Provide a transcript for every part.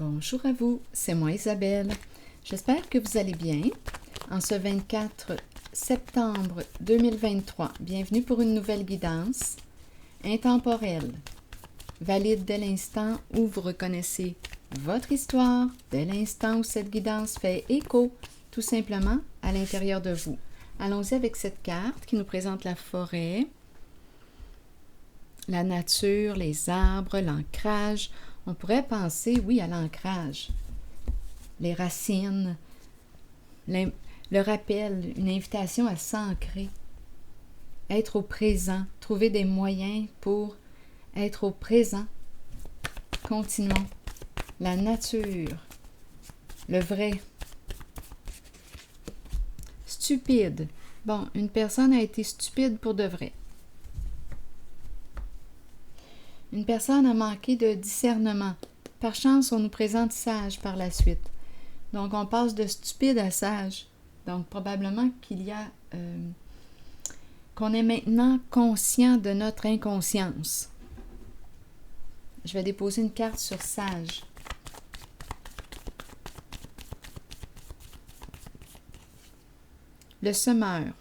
Bonjour à vous, c'est moi Isabelle. J'espère que vous allez bien. En ce 24 septembre 2023, bienvenue pour une nouvelle guidance intemporelle, valide dès l'instant où vous reconnaissez votre histoire, dès l'instant où cette guidance fait écho tout simplement à l'intérieur de vous. Allons-y avec cette carte qui nous présente la forêt, la nature, les arbres, l'ancrage. On pourrait penser, oui, à l'ancrage, les racines, le rappel, une invitation à s'ancrer, être au présent, trouver des moyens pour être au présent. Continuons. La nature, le vrai. Stupide. Bon, une personne a été stupide pour de vrai. Une personne a manqué de discernement. Par chance, on nous présente sage par la suite. Donc, on passe de stupide à sage. Donc, probablement qu'il y a... qu'on est maintenant conscient de notre inconscience. Je vais déposer une carte sur sage. Le semeur.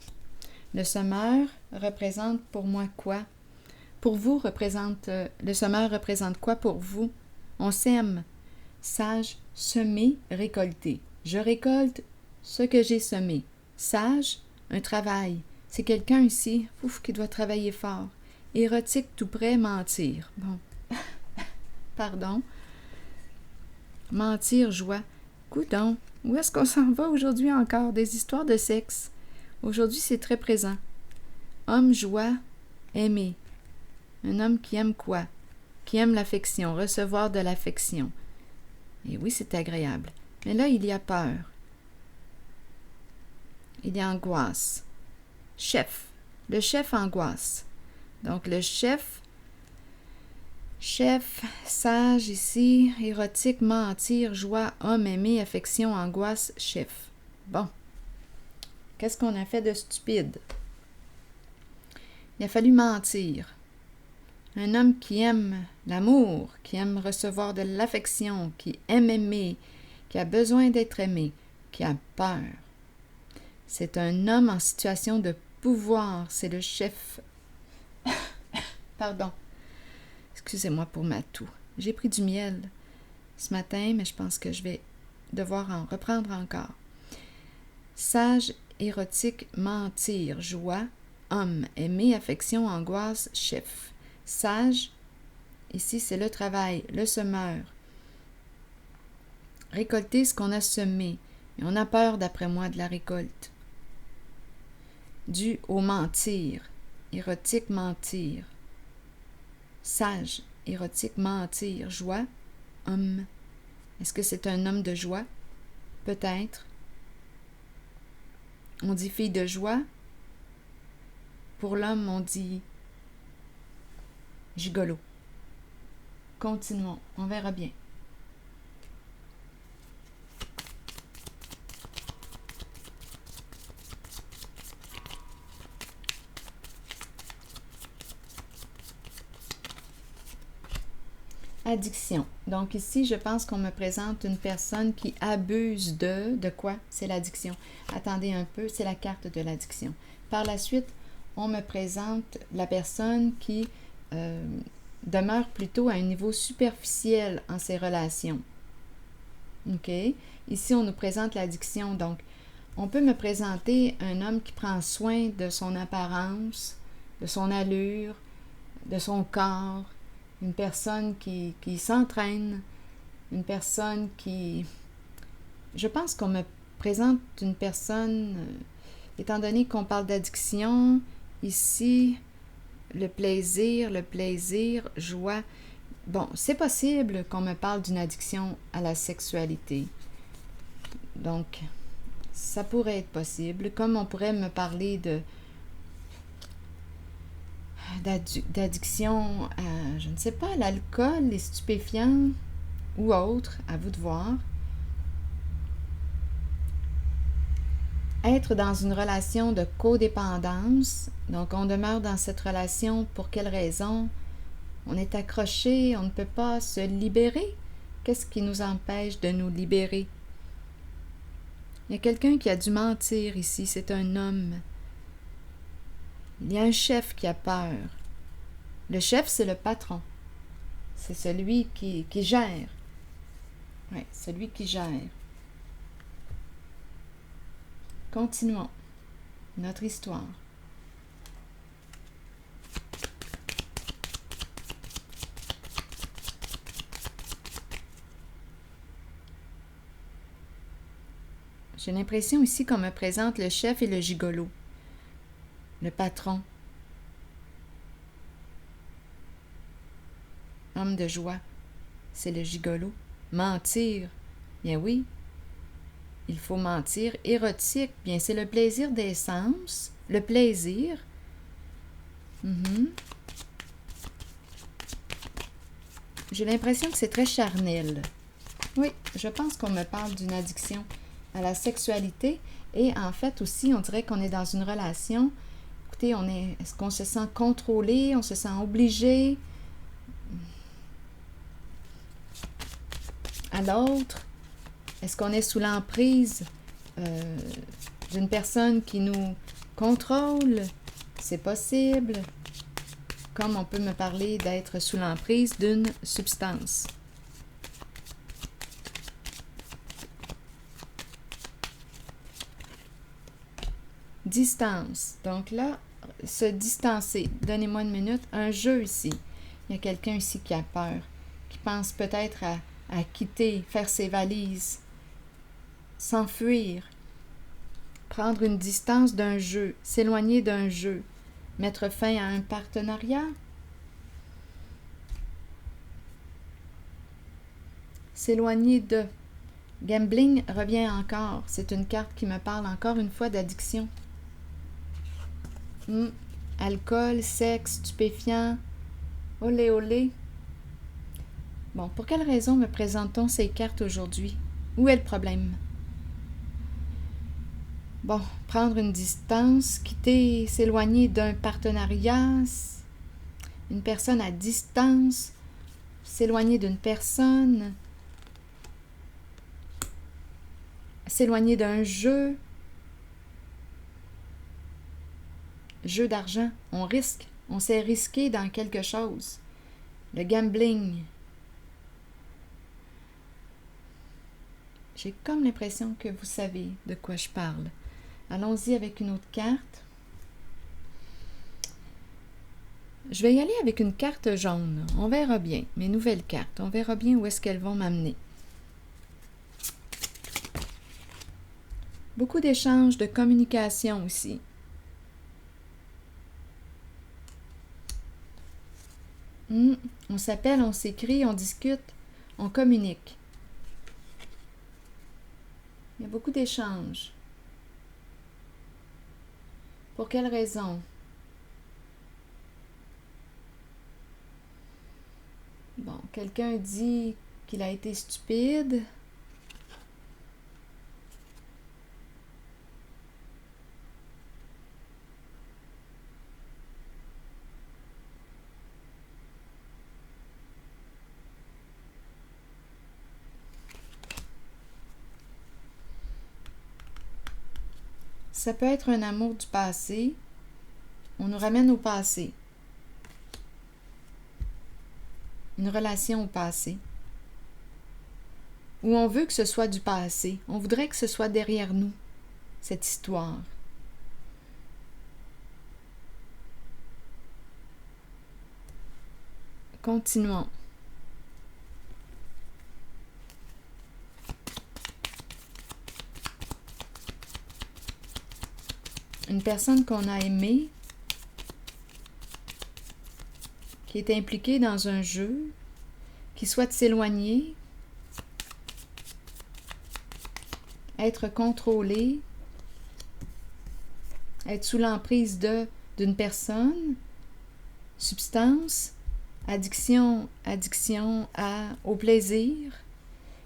Le semeur représente pour moi quoi? Pour vous, le semeur représente quoi pour vous? On sème. Sage, semer, récolter. Je récolte ce que j'ai semé. Sage, un travail. C'est quelqu'un ici, qui doit travailler fort. Érotique, tout près, mentir. Bon. Pardon. Mentir, joie. Coudon, où est-ce qu'on s'en va aujourd'hui encore? Des histoires de sexe. Aujourd'hui, c'est très présent. Homme, joie, aimer. Un homme qui aime quoi? Qui aime l'affection, recevoir de l'affection. Et oui, c'est agréable. Mais là, il y a peur. Il y a angoisse. Chef. Le chef angoisse. Donc, le chef, sage ici, érotique, mentir, joie, homme aimé, affection, angoisse, chef. Bon. Qu'est-ce qu'on a fait de stupide? Il a fallu mentir. Un homme qui aime l'amour, qui aime recevoir de l'affection, qui aime aimer, qui a besoin d'être aimé, qui a peur. C'est un homme en situation de pouvoir, c'est le chef. Pardon. Excusez-moi pour ma toux. J'ai pris du miel ce matin, mais je pense que je vais devoir en reprendre encore. Sage, érotique, mentir, joie, homme, aimer, affection, angoisse, chef. Sage, ici c'est le travail, le semeur. Récolter ce qu'on a semé. Et on a peur, d'après moi, de la récolte. Dû au mentir. Érotique, mentir. Sage, érotique, mentir. Joie, homme. Est-ce que c'est un homme de joie? Peut-être. On dit fille de joie. Pour l'homme, on dit gigolo. Continuons, on verra bien. Addiction. Donc ici, je pense qu'on me présente une personne qui abuse de quoi? C'est l'addiction. Attendez un peu, c'est la carte de l'addiction. Par la suite, on me présente la personne qui demeure plutôt à un niveau superficiel en ses relations. OK? Ici, on nous présente l'addiction. Donc, on peut me présenter un homme qui prend soin de son apparence, de son allure, de son corps, une personne qui s'entraîne, une personne qui... Je pense qu'on me présente une personne, étant donné qu'on parle d'addiction, ici, le plaisir, joie. Bon, c'est possible qu'on me parle d'une addiction à la sexualité. Donc, ça pourrait être possible. Comme on pourrait me parler d'addiction à, je ne sais pas, l'alcool, les stupéfiants ou autres, à vous de voir. Être dans une relation de codépendance, donc on demeure dans cette relation pour quelle raison? On est accroché, on ne peut pas se libérer. Qu'est-ce qui nous empêche de nous libérer? Il y a quelqu'un qui a dû mentir ici, c'est un homme. Il y a un chef qui a peur. Le chef, c'est le patron. C'est celui qui gère. Oui, celui qui gère. Continuons notre histoire. J'ai l'impression ici qu'on me présente le chef et le gigolo. Le patron. Homme de joie. C'est le gigolo. Mentir. Bien oui. Il faut mentir. Érotique. Bien, c'est le plaisir des sens. Le plaisir. J'ai l'impression que c'est très charnel. Oui, je pense qu'on me parle d'une addiction à la sexualité et en fait aussi, on dirait qu'on est dans une relation. Écoutez, est-ce qu'on se sent contrôlé, on se sent obligé à l'autre? Est-ce qu'on est sous l'emprise d'une personne qui nous contrôle? C'est possible. Comme on peut me parler d'être sous l'emprise d'une substance. Distance. Donc là, se distancer. Donnez-moi une minute. Un jeu ici. Il y a quelqu'un ici qui a peur, qui pense peut-être à quitter, faire ses valises, s'enfuir, prendre une distance d'un jeu, s'éloigner d'un jeu, mettre fin à un partenariat, s'éloigner de. Gambling revient encore. C'est une carte qui me parle encore une fois d'addiction. Alcool, sexe, stupéfiant, olé olé. Bon, pour quelle raison me présente-t-on ces cartes aujourd'hui? Où est le problème? Bon, prendre une distance, quitter, s'éloigner d'un partenariat, une personne à distance, s'éloigner d'une personne, s'éloigner d'un jeu. Jeu d'argent, on risque, on s'est risqué dans quelque chose. Le gambling. J'ai comme l'impression que vous savez de quoi je parle. Allons-y avec une autre carte. Je vais y aller avec une carte jaune. On verra bien. Mes nouvelles cartes. On verra bien où est-ce qu'elles vont m'amener. Beaucoup d'échanges, de communication aussi. On s'appelle, on s'écrit, on discute, on communique. Il y a beaucoup d'échanges. Pour quelle raison? Bon, quelqu'un dit qu'il a été stupide. Ça peut être un amour du passé. On nous ramène au passé. Une relation au passé. Ou on veut que ce soit du passé. On voudrait que ce soit derrière nous, cette histoire. Continuons. Une personne qu'on a aimée, qui est impliquée dans un jeu, qui souhaite s'éloigner, être contrôlée, être sous l'emprise d'une personne, substance, addiction au plaisir.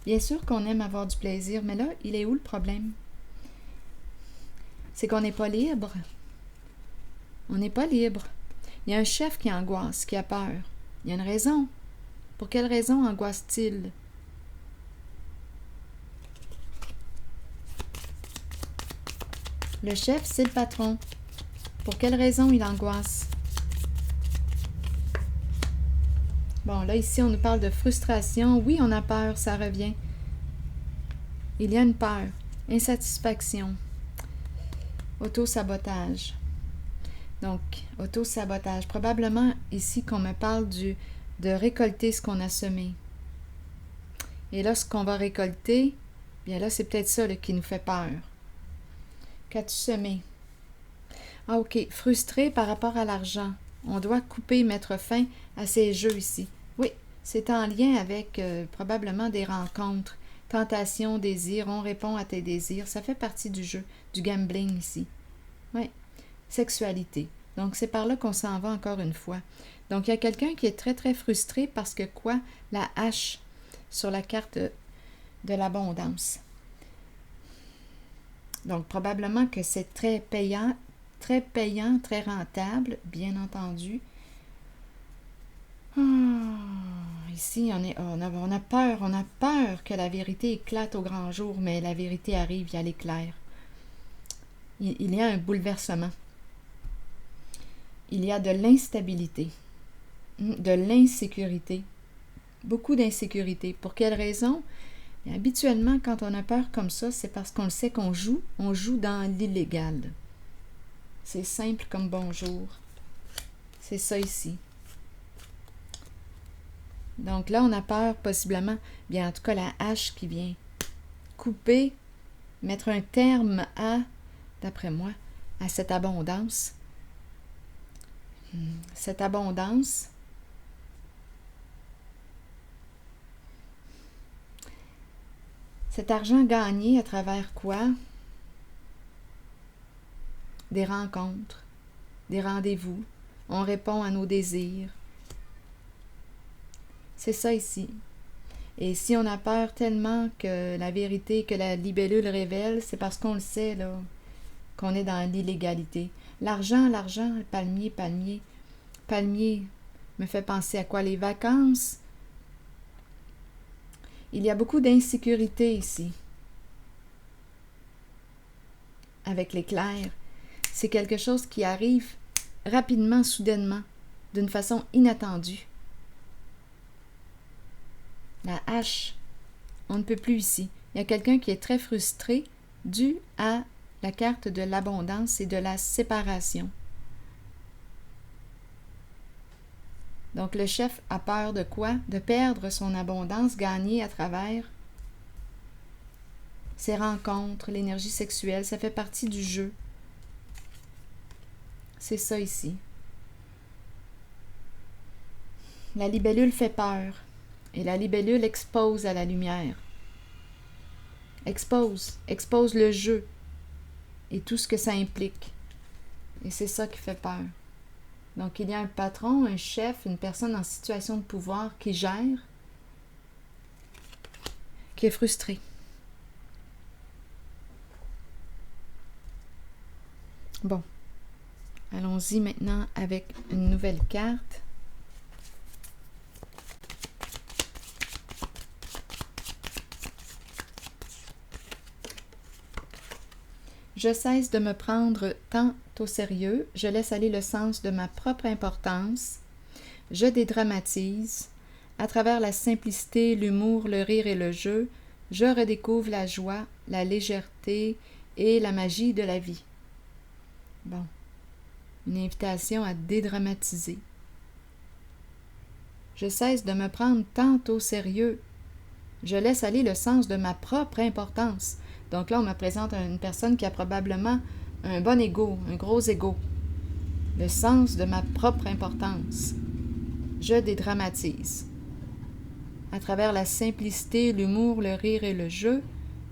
Bien sûr qu'on aime avoir du plaisir, mais là, il est où le problème? C'est qu'on n'est pas libre. On n'est pas libre. Il y a un chef qui angoisse, qui a peur. Il y a une raison. Pour quelle raison angoisse-t-il? Le chef, c'est le patron. Pour quelle raison il angoisse? Bon, là, ici, on nous parle de frustration. Oui, on a peur, ça revient. Il y a une peur, insatisfaction, auto-sabotage. Donc, auto-sabotage. Probablement ici qu'on me parle de récolter ce qu'on a semé. Et là, ce qu'on va récolter, bien là, c'est peut-être ça là, qui nous fait peur. Qu'as-tu semé? Ah, ok. Frustré par rapport à l'argent. On doit couper, mettre fin à ces jeux ici. Oui, c'est en lien avec probablement des rencontres. Tentation, désir, on répond à tes désirs. Ça fait partie du jeu, du gambling ici. Oui. Sexualité. Donc, c'est par là qu'on s'en va encore une fois. Donc, il y a quelqu'un qui est très, très frustré parce que quoi? La hache sur la carte de l'abondance. Donc, probablement que c'est très payant, très rentable, bien entendu. Ici, on a peur que la vérité éclate au grand jour, mais la vérité arrive, il y a l'éclair. Il y a un bouleversement. Il y a de l'instabilité, de l'insécurité, beaucoup d'insécurité. Pour quelle raison? Et habituellement, quand on a peur comme ça, c'est parce qu'on le sait qu'on joue dans l'illégal. C'est simple comme bonjour. C'est ça ici. Donc là, on a peur possiblement, bien en tout cas la hache qui vient couper, mettre un terme à, d'après moi, à cette abondance. Cette abondance, cet argent gagné à travers quoi? Des rencontres, des rendez-vous. On répond à nos désirs. C'est ça ici. Et si on a peur tellement que la vérité, que la libellule révèle, c'est parce qu'on le sait, là, qu'on est dans l'illégalité. L'argent, palmier, palmier. Palmier me fait penser à quoi? Les vacances. Il y a beaucoup d'insécurité ici. Avec l'éclair. C'est quelque chose qui arrive rapidement, soudainement, d'une façon inattendue. La hache, on ne peut plus ici. Il y a quelqu'un qui est très frustré dû à la carte de l'abondance et de la séparation. Donc le chef a peur de quoi? De perdre son abondance gagnée à travers ses rencontres, l'énergie sexuelle. Ça fait partie du jeu. C'est ça ici. La libellule fait peur. Et la libellule expose à la lumière. Expose le jeu et tout ce que ça implique. Et c'est ça qui fait peur. Donc, il y a un patron, un chef, une personne en situation de pouvoir qui gère, qui est frustré. Bon, allons-y maintenant avec une nouvelle carte. Je cesse de me prendre tant au sérieux, je laisse aller le sens de ma propre importance, je dédramatise, à travers la simplicité, l'humour, le rire et le jeu, je redécouvre la joie, la légèreté et la magie de la vie. Bon, une invitation à dédramatiser. Je cesse de me prendre tant au sérieux, je laisse aller le sens de ma propre importance. Donc là, on me présente une personne qui a probablement un bon ego, un gros ego. Le sens de ma propre importance. Je dédramatise. À travers la simplicité, l'humour, le rire et le jeu,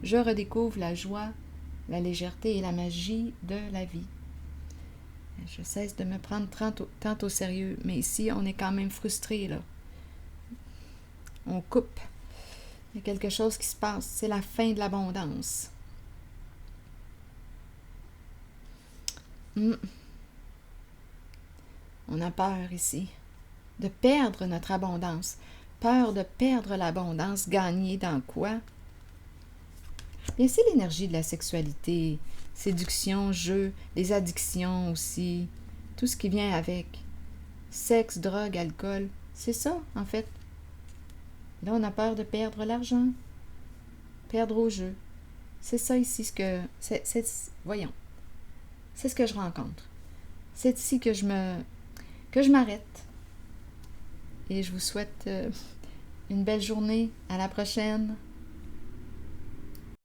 je redécouvre la joie, la légèreté et la magie de la vie. Je cesse de me prendre tant au sérieux. Mais ici, on est quand même frustré, là. On coupe. Il y a quelque chose qui se passe. C'est la fin de l'abondance. On a peur ici de perdre notre abondance. Peur de perdre l'abondance gagnée dans quoi? Bien, c'est l'énergie de la sexualité, séduction, jeu, les addictions aussi, tout ce qui vient avec. Sexe, drogue, alcool, c'est ça, en fait. Là, on a peur de perdre l'argent, perdre au jeu. C'est ça ici ce que... voyons, c'est ce que je rencontre. C'est ici que je m'arrête. Et je vous souhaite une belle journée. À la prochaine.